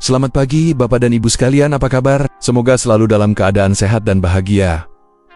Selamat pagi Bapak dan Ibu sekalian, apa kabar? Semoga selalu dalam keadaan sehat dan bahagia.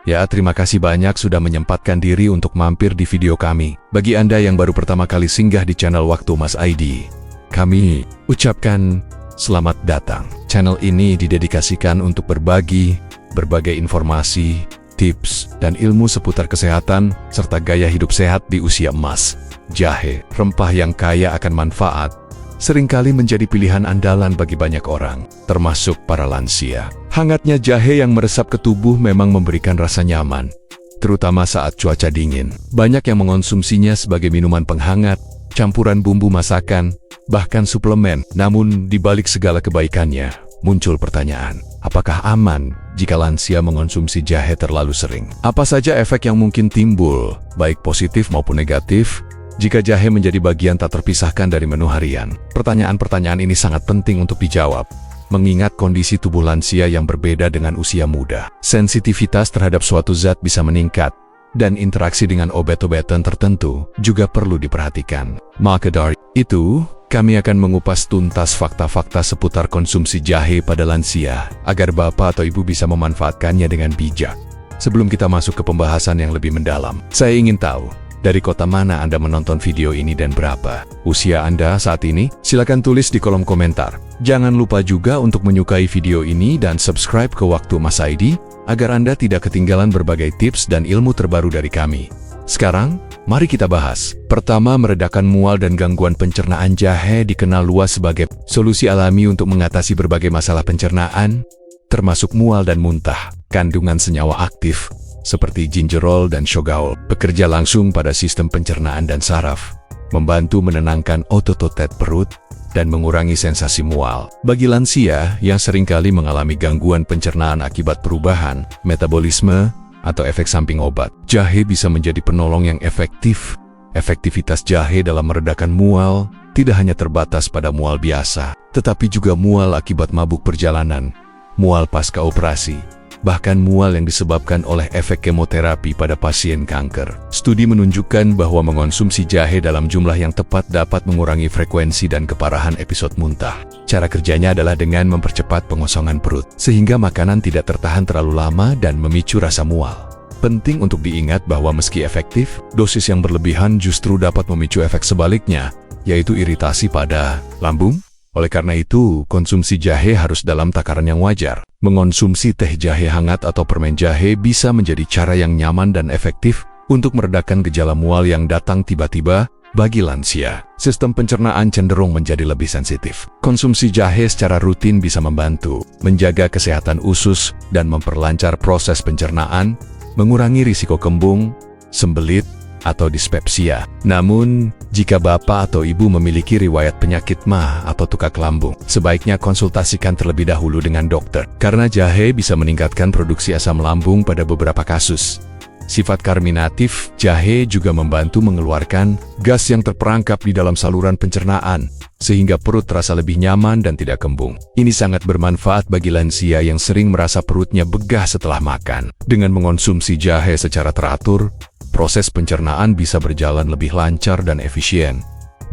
Ya, terima kasih banyak sudah menyempatkan diri untuk mampir di video kami. Bagi Anda yang baru pertama kali singgah di channel Waktu Mas ID, kami ucapkan selamat datang. Channel ini didedikasikan untuk berbagi berbagai informasi, tips, dan ilmu seputar kesehatan serta gaya hidup sehat di usia emas. Jahe, rempah yang kaya akan manfaat, seringkali menjadi pilihan andalan bagi banyak orang, termasuk para lansia. Hangatnya jahe yang meresap ke tubuh memang memberikan rasa nyaman, terutama saat cuaca dingin. Banyak yang mengonsumsinya sebagai minuman penghangat, campuran bumbu masakan, bahkan suplemen. Namun, di balik segala kebaikannya, muncul pertanyaan, apakah aman jika lansia mengonsumsi jahe terlalu sering? Apa saja efek yang mungkin timbul, baik positif maupun negatif, jika jahe menjadi bagian tak terpisahkan dari menu harian? Pertanyaan-pertanyaan ini sangat penting untuk dijawab, mengingat kondisi tubuh lansia yang berbeda dengan usia muda. Sensitivitas terhadap suatu zat bisa meningkat, dan interaksi dengan obat-obatan tertentu juga perlu diperhatikan. Maka dari itu, kami akan mengupas tuntas fakta-fakta seputar konsumsi jahe pada lansia, agar Bapak atau Ibu bisa memanfaatkannya dengan bijak. Sebelum kita masuk ke pembahasan yang lebih mendalam, saya ingin tahu, dari kota mana Anda menonton video ini dan berapa usia Anda saat ini? Silakan tulis di kolom komentar. Jangan lupa juga untuk menyukai video ini dan subscribe ke Waktu Mas ID, agar Anda tidak ketinggalan berbagai tips dan ilmu terbaru dari kami. Sekarang, mari kita bahas. Pertama, meredakan mual dan gangguan pencernaan. Jahe dikenal luas sebagai solusi alami untuk mengatasi berbagai masalah pencernaan, termasuk mual dan muntah. Kandungan senyawa aktif seperti gingerol dan shogaol bekerja langsung pada sistem pencernaan dan saraf, membantu menenangkan otot-otot perut dan mengurangi sensasi mual. Bagi lansia yang seringkali mengalami gangguan pencernaan akibat perubahan metabolisme atau efek samping obat, jahe bisa menjadi penolong yang efektif. Efektivitas jahe dalam meredakan mual tidak hanya terbatas pada mual biasa, tetapi juga mual akibat mabuk perjalanan, mual pasca operasi, bahkan mual yang disebabkan oleh efek kemoterapi pada pasien kanker. Studi menunjukkan bahwa mengonsumsi jahe dalam jumlah yang tepat dapat mengurangi frekuensi dan keparahan episode muntah. Cara kerjanya adalah dengan mempercepat pengosongan perut, sehingga makanan tidak tertahan terlalu lama dan memicu rasa mual. Penting untuk diingat bahwa meski efektif, dosis yang berlebihan justru dapat memicu efek sebaliknya, yaitu iritasi pada lambung. Oleh karena itu, konsumsi jahe harus dalam takaran yang wajar. Mengonsumsi teh jahe hangat atau permen jahe bisa menjadi cara yang nyaman dan efektif untuk meredakan gejala mual yang datang tiba-tiba. Bagi lansia, sistem pencernaan cenderung menjadi lebih sensitif. Konsumsi jahe secara rutin bisa membantu menjaga kesehatan usus dan memperlancar proses pencernaan, mengurangi risiko kembung, sembelit, atau dispepsia. Namun, jika Bapak atau Ibu memiliki riwayat penyakit MAH atau tukak lambung, sebaiknya konsultasikan terlebih dahulu dengan dokter, karena jahe bisa meningkatkan produksi asam lambung pada beberapa kasus. Sifat karminatif, jahe juga membantu mengeluarkan gas yang terperangkap di dalam saluran pencernaan, sehingga perut terasa lebih nyaman dan tidak kembung. Ini sangat bermanfaat bagi lansia yang sering merasa perutnya begah setelah makan. Dengan mengonsumsi jahe secara teratur, proses pencernaan bisa berjalan lebih lancar dan efisien.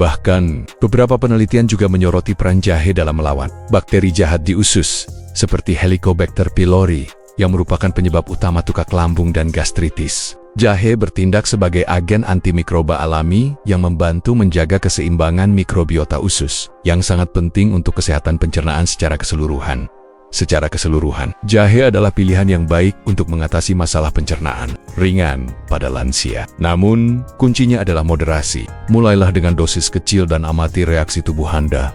Bahkan, beberapa penelitian juga menyoroti peran jahe dalam melawan bakteri jahat di usus, seperti Helicobacter pylori, yang merupakan penyebab utama tukak lambung dan gastritis. Jahe bertindak sebagai agen antimikroba alami yang membantu menjaga keseimbangan mikrobiota usus, yang sangat penting untuk kesehatan pencernaan secara keseluruhan. Jahe adalah pilihan yang baik untuk mengatasi masalah pencernaan ringan pada lansia. Namun, kuncinya adalah moderasi. Mulailah dengan dosis kecil dan amati reaksi tubuh Anda.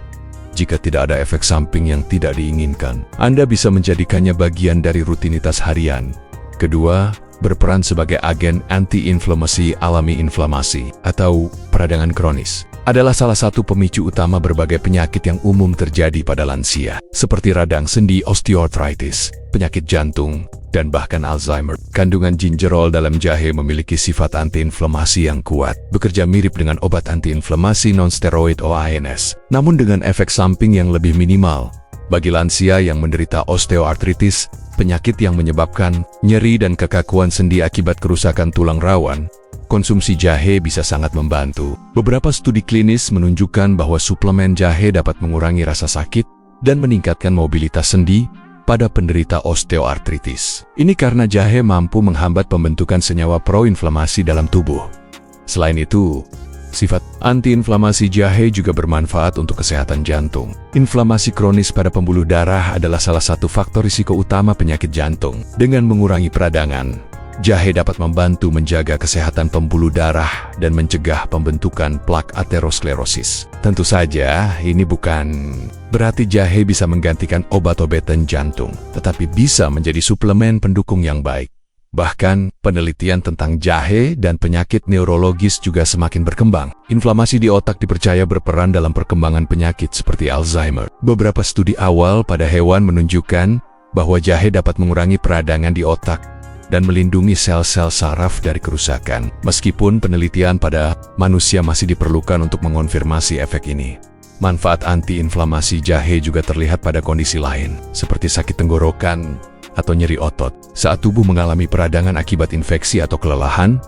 Jika tidak ada efek samping yang tidak diinginkan, Anda bisa menjadikannya bagian dari rutinitas harian. Kedua, berperan sebagai agen anti-inflamasi alami. Inflamasi atau peradangan kronis adalah salah satu pemicu utama berbagai penyakit yang umum terjadi pada lansia, seperti radang sendi, osteoartritis, penyakit jantung, dan bahkan Alzheimer. Kandungan gingerol dalam jahe memiliki sifat antiinflamasi yang kuat, bekerja mirip dengan obat antiinflamasi non-steroid (OANS), namun dengan efek samping yang lebih minimal. Bagi lansia yang menderita osteoartritis, penyakit yang menyebabkan nyeri dan kekakuan sendi akibat kerusakan tulang rawan, konsumsi jahe bisa sangat membantu. Beberapa studi klinis menunjukkan bahwa suplemen jahe dapat mengurangi rasa sakit, dan meningkatkan mobilitas sendi pada penderita osteoartritis. Ini karena jahe mampu menghambat pembentukan senyawa proinflamasi dalam tubuh. Selain itu, sifat antiinflamasi jahe juga bermanfaat untuk kesehatan jantung. Inflamasi kronis pada pembuluh darah adalah salah satu faktor risiko utama penyakit jantung. Dengan mengurangi peradangan, jahe dapat membantu menjaga kesehatan pembuluh darah dan mencegah pembentukan plak aterosklerosis. Tentu saja, ini bukan berarti jahe bisa menggantikan obat-obatan jantung, tetapi bisa menjadi suplemen pendukung yang baik. Bahkan, penelitian tentang jahe dan penyakit neurologis juga semakin berkembang. Inflamasi di otak dipercaya berperan dalam perkembangan penyakit seperti Alzheimer. Beberapa studi awal pada hewan menunjukkan bahwa jahe dapat mengurangi peradangan di otak dan melindungi sel-sel saraf dari kerusakan. Meskipun penelitian pada manusia masih diperlukan untuk mengonfirmasi efek ini. Manfaat antiinflamasi jahe juga terlihat pada kondisi lain, seperti sakit tenggorokan atau nyeri otot. Saat tubuh mengalami peradangan akibat infeksi atau kelelahan,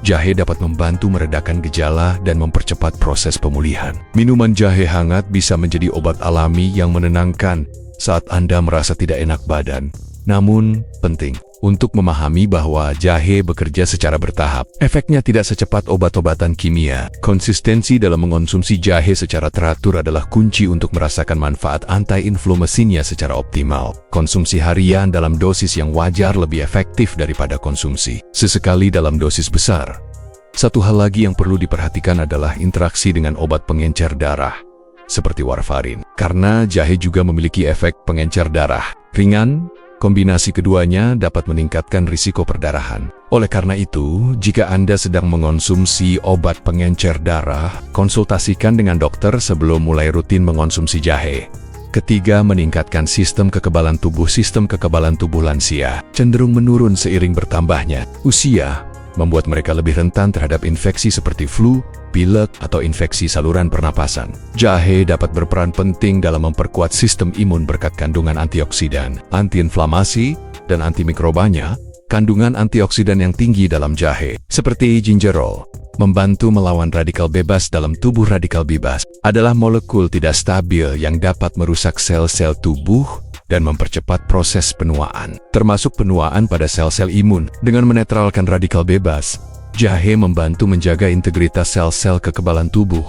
jahe dapat membantu meredakan gejala dan mempercepat proses pemulihan. Minuman jahe hangat bisa menjadi obat alami yang menenangkan saat Anda merasa tidak enak badan. Namun, penting untuk memahami bahwa jahe bekerja secara bertahap. Efeknya tidak secepat obat-obatan kimia. Konsistensi dalam mengonsumsi jahe secara teratur adalah kunci untuk merasakan manfaat anti-inflamasinya secara optimal. Konsumsi harian dalam dosis yang wajar lebih efektif daripada konsumsi sesekali dalam dosis besar. Satu hal lagi yang perlu diperhatikan adalah interaksi dengan obat pengencer darah, seperti warfarin. Karena jahe juga memiliki efek pengencer darah ringan, kombinasi keduanya dapat meningkatkan risiko perdarahan. Oleh karena itu, jika Anda sedang mengonsumsi obat pengencer darah, konsultasikan dengan dokter sebelum mulai rutin mengonsumsi jahe. Ketiga, meningkatkan sistem kekebalan tubuh. Sistem kekebalan tubuh lansia cenderung menurun seiring bertambahnya usia, membuat mereka lebih rentan terhadap infeksi seperti flu, pilek, atau infeksi saluran pernapasan. Jahe dapat berperan penting dalam memperkuat sistem imun berkat kandungan antioksidan, antiinflamasi, dan antimikrobanya. Kandungan antioksidan yang tinggi dalam jahe, seperti gingerol, membantu melawan radikal bebas dalam tubuh. Radikal bebas adalah molekul tidak stabil yang dapat merusak sel-sel tubuh dan mempercepat proses penuaan, termasuk penuaan pada sel-sel imun. Dengan menetralkan radikal bebas, jahe membantu menjaga integritas sel-sel kekebalan tubuh.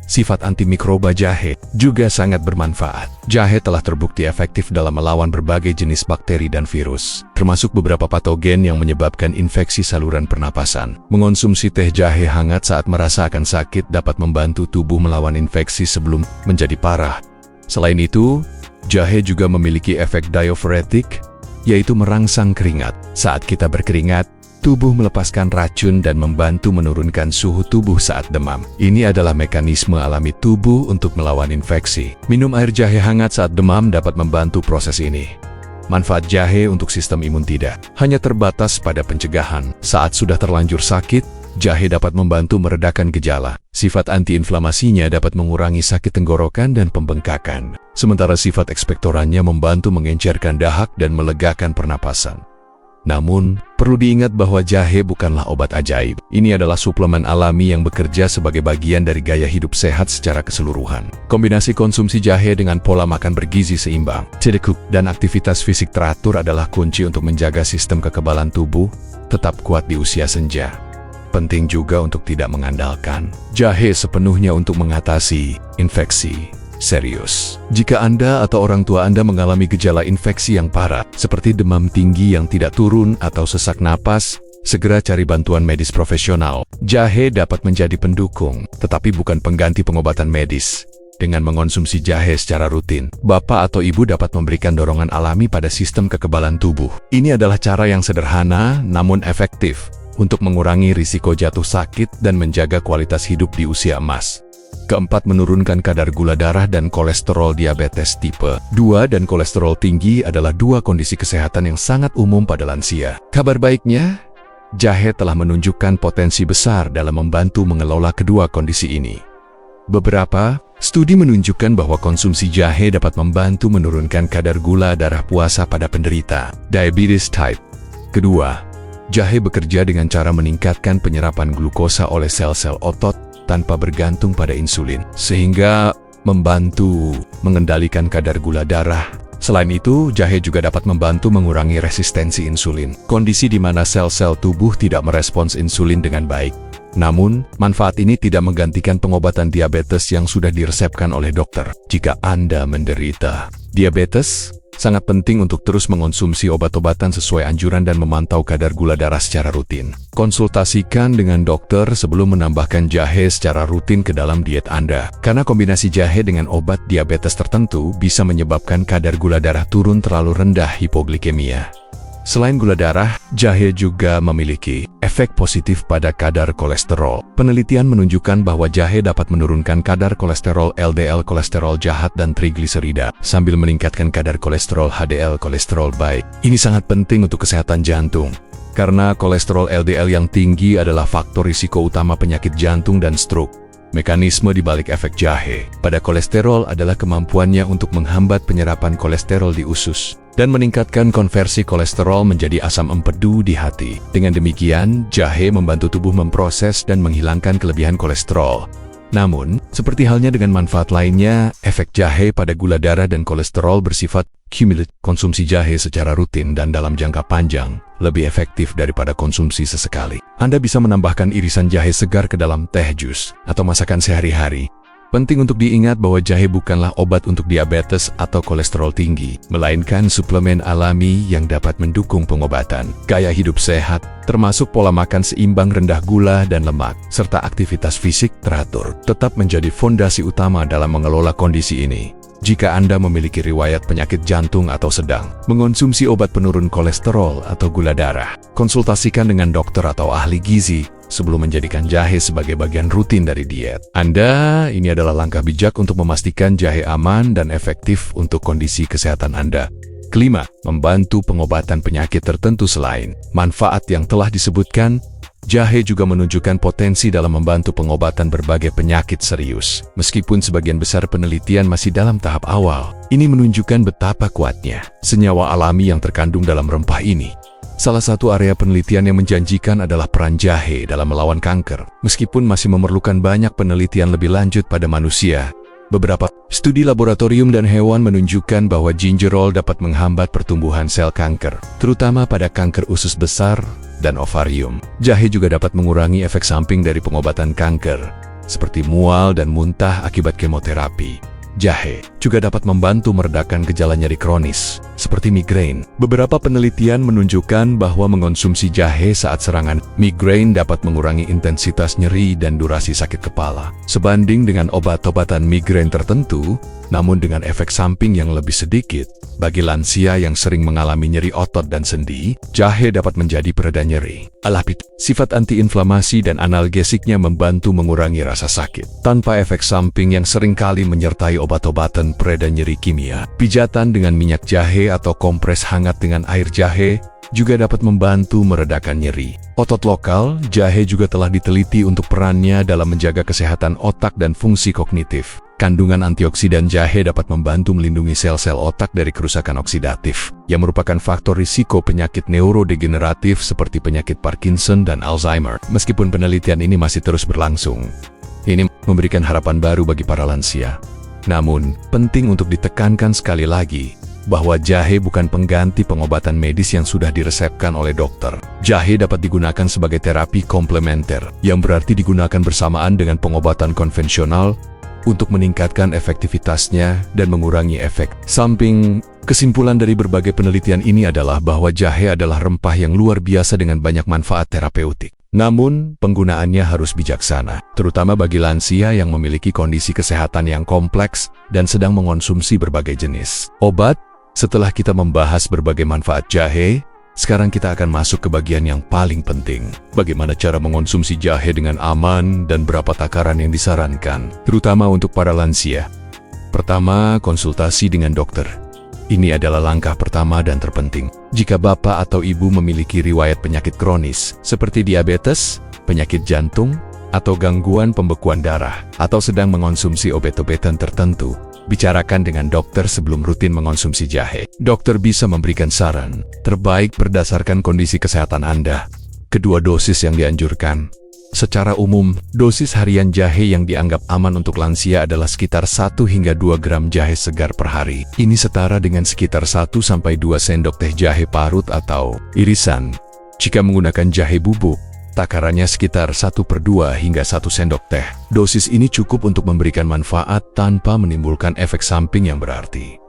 Sifat antimikroba jahe juga sangat bermanfaat. Jahe telah terbukti efektif dalam melawan berbagai jenis bakteri dan virus, termasuk beberapa patogen yang menyebabkan infeksi saluran pernapasan. Mengonsumsi teh jahe hangat saat merasa akan sakit dapat membantu tubuh melawan infeksi sebelum menjadi parah. Selain itu, jahe juga memiliki efek diuretik, yaitu merangsang keringat. Saat kita berkeringat, tubuh melepaskan racun dan membantu menurunkan suhu tubuh saat demam. Ini adalah mekanisme alami tubuh untuk melawan infeksi. Minum air jahe hangat saat demam dapat membantu proses ini. Manfaat jahe untuk sistem imun tidak hanya terbatas pada pencegahan. Saat sudah terlanjur sakit, jahe dapat membantu meredakan gejala. Sifat antiinflamasinya dapat mengurangi sakit tenggorokan dan pembengkakan. Sementara sifat ekspektorannya membantu mengencerkan dahak dan melegakan pernapasan. Namun, perlu diingat bahwa jahe bukanlah obat ajaib. Ini adalah suplemen alami yang bekerja sebagai bagian dari gaya hidup sehat secara keseluruhan. Kombinasi konsumsi jahe dengan pola makan bergizi seimbang, dan aktivitas fisik teratur adalah kunci untuk menjaga sistem kekebalan tubuh tetap kuat di usia senja. Penting juga untuk tidak mengandalkan jahe sepenuhnya untuk mengatasi infeksi serius. Jika Anda atau orang tua Anda mengalami gejala infeksi yang parah, seperti demam tinggi yang tidak turun atau sesak napas, segera cari bantuan medis profesional. Jahe dapat menjadi pendukung, tetapi bukan pengganti pengobatan medis. Dengan mengonsumsi jahe secara rutin, Bapak atau Ibu dapat memberikan dorongan alami pada sistem kekebalan tubuh. Ini adalah cara yang sederhana namun efektif untuk mengurangi risiko jatuh sakit dan menjaga kualitas hidup di usia emas. Keempat, menurunkan kadar gula darah dan kolesterol. Diabetes tipe 2 dan kolesterol tinggi adalah dua kondisi kesehatan yang sangat umum pada lansia. Kabar baiknya, jahe telah menunjukkan potensi besar dalam membantu mengelola kedua kondisi ini. Beberapa studi menunjukkan bahwa konsumsi jahe dapat membantu menurunkan kadar gula darah puasa pada penderita diabetes type 2. Jahe bekerja dengan cara meningkatkan penyerapan glukosa oleh sel-sel otot tanpa bergantung pada insulin, sehingga membantu mengendalikan kadar gula darah. Selain itu, jahe juga dapat membantu mengurangi resistensi insulin, kondisi di mana sel-sel tubuh tidak merespons insulin dengan baik. Namun, manfaat ini tidak menggantikan pengobatan diabetes yang sudah diresepkan oleh dokter. Jika Anda menderita diabetes, sangat penting untuk terus mengonsumsi obat-obatan sesuai anjuran dan memantau kadar gula darah secara rutin. Konsultasikan dengan dokter sebelum menambahkan jahe secara rutin ke dalam diet Anda, karena kombinasi jahe dengan obat diabetes tertentu bisa menyebabkan kadar gula darah turun terlalu rendah hipoglikemia. Selain gula darah, jahe juga memiliki efek positif pada kadar kolesterol. Penelitian menunjukkan bahwa jahe dapat menurunkan kadar kolesterol LDL kolesterol jahat dan trigliserida, sambil meningkatkan kadar kolesterol HDL kolesterol baik. Ini sangat penting untuk kesehatan jantung, karena kolesterol LDL yang tinggi adalah faktor risiko utama penyakit jantung dan stroke. Mekanisme di balik efek jahe pada kolesterol adalah kemampuannya untuk menghambat penyerapan kolesterol di usus dan meningkatkan konversi kolesterol menjadi asam empedu di hati. Dengan demikian, jahe membantu tubuh memproses dan menghilangkan kelebihan kolesterol. Namun, seperti halnya dengan manfaat lainnya, efek jahe pada gula darah dan kolesterol bersifat cumulatif. Konsumsi jahe secara rutin dan dalam jangka panjang lebih efektif daripada konsumsi sesekali. Anda bisa menambahkan irisan jahe segar ke dalam teh, jus, atau masakan sehari-hari. Penting untuk diingat bahwa jahe bukanlah obat untuk diabetes atau kolesterol tinggi, melainkan suplemen alami yang dapat mendukung pengobatan. Gaya hidup sehat, termasuk pola makan seimbang rendah gula dan lemak, serta aktivitas fisik teratur, tetap menjadi fondasi utama dalam mengelola kondisi ini. Jika Anda memiliki riwayat penyakit jantung atau sedang mengonsumsi obat penurun kolesterol atau gula darah, konsultasikan dengan dokter atau ahli gizi sebelum menjadikan jahe sebagai bagian rutin dari diet Anda. Ini adalah langkah bijak untuk memastikan jahe aman dan efektif untuk kondisi kesehatan Anda. Kelima, membantu pengobatan penyakit tertentu. Selain manfaat yang telah disebutkan, jahe juga menunjukkan potensi dalam membantu pengobatan berbagai penyakit serius. Meskipun sebagian besar penelitian masih dalam tahap awal, ini menunjukkan betapa kuatnya senyawa alami yang terkandung dalam rempah ini. Salah satu area penelitian yang menjanjikan adalah peran jahe dalam melawan kanker. Meskipun masih memerlukan banyak penelitian lebih lanjut pada manusia, beberapa studi laboratorium dan hewan menunjukkan bahwa gingerol dapat menghambat pertumbuhan sel kanker, terutama pada kanker usus besar dan ovarium. Jahe juga dapat mengurangi efek samping dari pengobatan kanker, seperti mual dan muntah akibat kemoterapi. Jahe juga dapat membantu meredakan gejala nyeri kronis, seperti migrain. Beberapa penelitian menunjukkan bahwa mengonsumsi jahe saat serangan migrain dapat mengurangi intensitas nyeri dan durasi sakit kepala, sebanding dengan obat-obatan migrain tertentu, namun dengan efek samping yang lebih sedikit. Bagi lansia yang sering mengalami nyeri otot dan sendi, jahe dapat menjadi pereda nyeri. Alapit, sifat antiinflamasi dan analgesiknya membantu mengurangi rasa sakit, tanpa efek samping yang seringkali menyertai obat-obatan pereda nyeri kimia. Pijatan dengan minyak jahe atau kompres hangat dengan air jahe juga dapat membantu meredakan nyeri. Otot lokal, jahe juga telah diteliti untuk perannya dalam menjaga kesehatan otak dan fungsi kognitif. Kandungan antioksidan jahe dapat membantu melindungi sel-sel otak dari kerusakan oksidatif, yang merupakan faktor risiko penyakit neurodegeneratif seperti penyakit Parkinson dan Alzheimer. Meskipun penelitian ini masih terus berlangsung, ini memberikan harapan baru bagi para lansia. Namun, penting untuk ditekankan sekali lagi, bahwa jahe bukan pengganti pengobatan medis yang sudah diresepkan oleh dokter. Jahe dapat digunakan sebagai terapi komplementer, yang berarti digunakan bersamaan dengan pengobatan konvensional untuk meningkatkan efektivitasnya dan mengurangi efek samping. Kesimpulan dari berbagai penelitian ini adalah bahwa jahe adalah rempah yang luar biasa dengan banyak manfaat terapeutik. Namun, penggunaannya harus bijaksana, terutama bagi lansia yang memiliki kondisi kesehatan yang kompleks dan sedang mengonsumsi berbagai jenis obat. Setelah kita membahas berbagai manfaat jahe, sekarang kita akan masuk ke bagian yang paling penting. Bagaimana cara mengonsumsi jahe dengan aman dan berapa takaran yang disarankan, terutama untuk para lansia. Pertama, konsultasi dengan dokter. Ini adalah langkah pertama dan terpenting. Jika bapak atau ibu memiliki riwayat penyakit kronis, seperti diabetes, penyakit jantung, atau gangguan pembekuan darah, atau sedang mengonsumsi obat-obatan tertentu, bicarakan dengan dokter sebelum rutin mengonsumsi jahe. Dokter bisa memberikan saran terbaik berdasarkan kondisi kesehatan Anda. Kedua dosis yang dianjurkan. Secara umum, dosis harian jahe yang dianggap aman untuk lansia adalah sekitar 1 hingga 2 gram jahe segar per hari. Ini setara dengan sekitar 1 sampai 2 sendok teh jahe parut atau irisan. Jika menggunakan jahe bubuk, takarannya sekitar 1/2 hingga 1 sendok teh. Dosis ini cukup untuk memberikan manfaat tanpa menimbulkan efek samping yang berarti.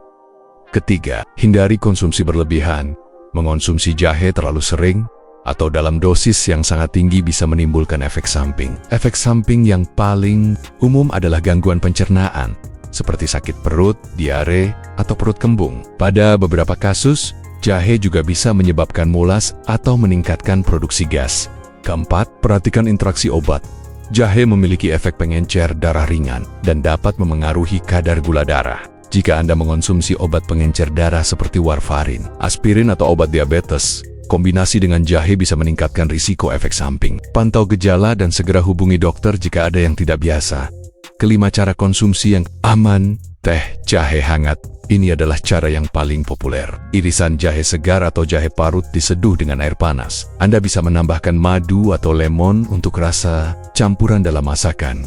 Ketiga, hindari konsumsi berlebihan. Mengonsumsi jahe terlalu sering atau dalam dosis yang sangat tinggi bisa menimbulkan efek samping. Efek samping yang paling umum adalah gangguan pencernaan, seperti sakit perut, diare, atau perut kembung. Pada beberapa kasus, jahe juga bisa menyebabkan mulas atau meningkatkan produksi gas. Keempat, perhatikan interaksi obat. Jahe memiliki efek pengencer darah ringan dan dapat memengaruhi kadar gula darah. Jika Anda mengonsumsi obat pengencer darah seperti warfarin, aspirin atau obat diabetes, kombinasi dengan jahe bisa meningkatkan risiko efek samping. Pantau gejala dan segera hubungi dokter jika ada yang tidak biasa. Kelima, cara konsumsi yang aman. Teh jahe hangat. Ini adalah cara yang paling populer. Irisan jahe segar atau jahe parut diseduh dengan air panas. Anda bisa menambahkan madu atau lemon untuk rasa campuran dalam masakan.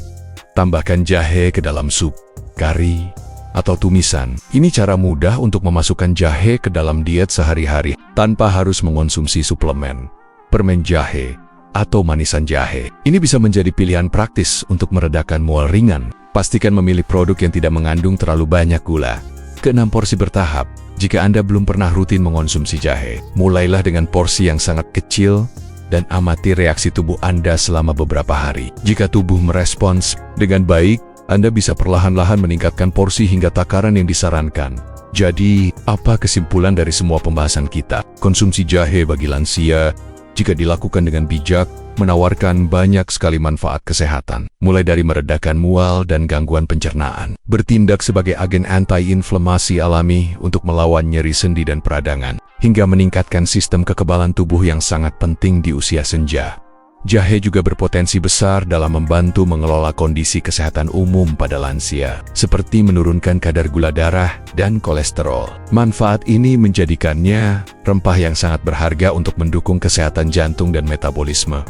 Tambahkan jahe ke dalam sup, kari, atau tumisan. Ini cara mudah untuk memasukkan jahe ke dalam diet sehari-hari tanpa harus mengonsumsi suplemen, permen jahe, atau manisan jahe. Ini bisa menjadi pilihan praktis untuk meredakan mual ringan. Pastikan memilih produk yang tidak mengandung terlalu banyak gula. Keenam, porsi bertahap. Jika Anda belum pernah rutin mengonsumsi jahe, mulailah dengan porsi yang sangat kecil dan amati reaksi tubuh Anda selama beberapa hari. Jika tubuh merespons dengan baik, Anda bisa perlahan-lahan meningkatkan porsi hingga takaran yang disarankan. Jadi, apa kesimpulan dari semua pembahasan kita? Konsumsi jahe bagi lansia, jika dilakukan dengan bijak, menawarkan banyak sekali manfaat kesehatan. Mulai dari meredakan mual dan gangguan pencernaan, bertindak sebagai agen anti-inflamasi alami untuk melawan nyeri sendi dan peradangan, hingga meningkatkan sistem kekebalan tubuh yang sangat penting di usia senja. Jahe juga berpotensi besar dalam membantu mengelola kondisi kesehatan umum pada lansia, seperti menurunkan kadar gula darah dan kolesterol. Manfaat ini menjadikannya rempah yang sangat berharga untuk mendukung kesehatan jantung dan metabolisme.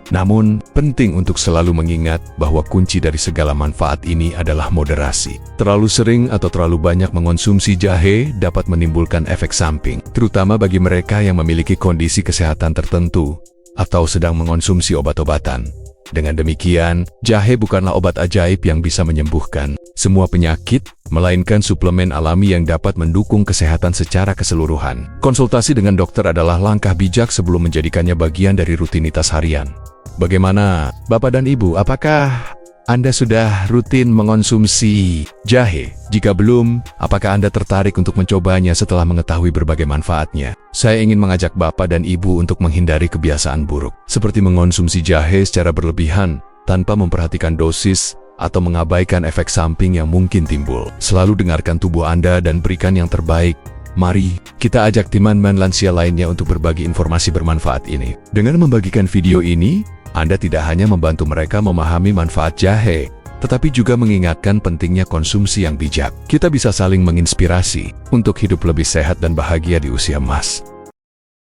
Namun, penting untuk selalu mengingat bahwa kunci dari segala manfaat ini adalah moderasi. Terlalu sering atau terlalu banyak mengonsumsi jahe dapat menimbulkan efek samping, terutama bagi mereka yang memiliki kondisi kesehatan tertentu atau sedang mengonsumsi obat-obatan. Dengan demikian, jahe bukanlah obat ajaib yang bisa menyembuhkan semua penyakit, melainkan suplemen alami yang dapat mendukung kesehatan secara keseluruhan. Konsultasi dengan dokter adalah langkah bijak sebelum menjadikannya bagian dari rutinitas harian. Bagaimana, Bapak dan Ibu, apakah Anda sudah rutin mengonsumsi jahe? Jika belum, apakah Anda tertarik untuk mencobanya setelah mengetahui berbagai manfaatnya? Saya ingin mengajak Bapak dan Ibu untuk menghindari kebiasaan buruk, seperti mengonsumsi jahe secara berlebihan, tanpa memperhatikan dosis, atau mengabaikan efek samping yang mungkin timbul. Selalu dengarkan tubuh Anda dan berikan yang terbaik. Mari, kita ajak teman-teman lansia lainnya untuk berbagi informasi bermanfaat ini. Dengan membagikan video ini, Anda tidak hanya membantu mereka memahami manfaat jahe, tetapi juga mengingatkan pentingnya konsumsi yang bijak. Kita bisa saling menginspirasi untuk hidup lebih sehat dan bahagia di usia emas.